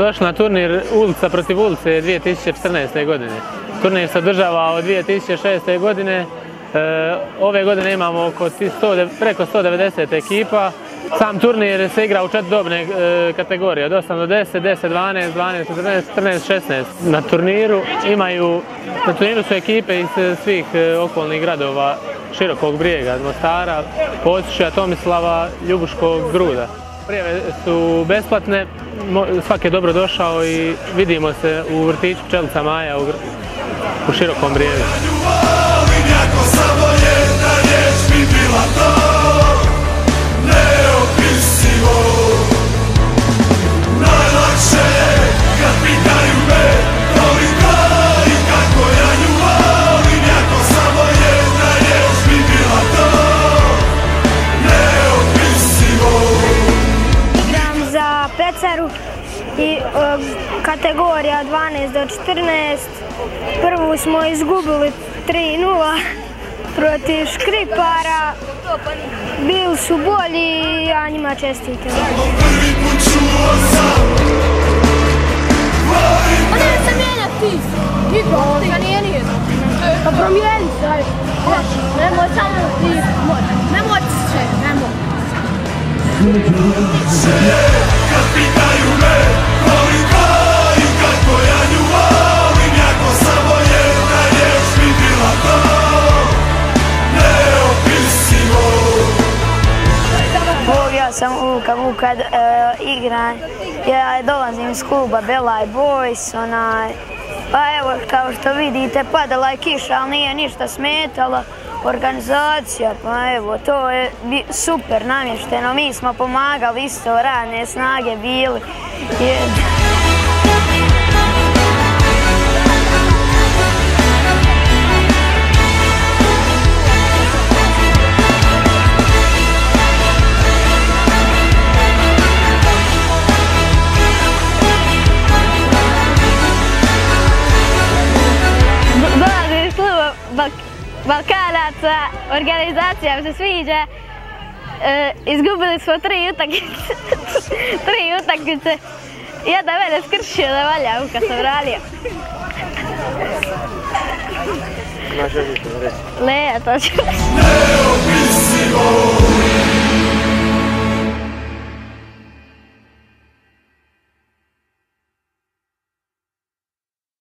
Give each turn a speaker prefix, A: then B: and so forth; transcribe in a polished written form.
A: Dobrodošli na turnir Ulica protiv ulice 2014. godine. Turnir se održava od 2006. godine. Ove godine imamo preko 190 ekipa. Sam turnir se igra u 4 dobne kategorije, od 8 do 10, 10, 12, 12, 14, 14, 16. Na turniru su ekipe iz svih okolnih gradova Širokog Brijega, Mostara, Posušja, Tomislava, Ljubuškog, Gruda. Prijave su besplatne, svak je dobro došao i vidimo se u vrtiću Pčelica Maja u Širokom Brijegu.
B: Peceru i kategorija 12 do 14. Prvu smo izgubili 3:0 protiv Škripara. Bili su bolji i ja njima čestitam.
C: Pa ne se mijenjati ti! Niko, ti nije nijedno. Pa promijeni se, ajde. Nemoj samo ti, nemoj se, nemoj.
D: Kad pitaju me koliko i kako ja nju volim, jako samo jedna riječ mi bila to neopisivo.
B: Ja sam Luka kad igram, ja dolazim iz kluba Belaj Boys, pa evo kao što vidite padala je kiša, ali nije ništa smetala. Organizacija, pa evo, to je super namješteno, mi smo pomagali, isto radne snage bili. Dolazim iz kluba Balkanaca, organizacija mi se sviđa, izgubili smo 3 utakmice, jedna mene skršio da valja kad sam radio. Leja, to ću.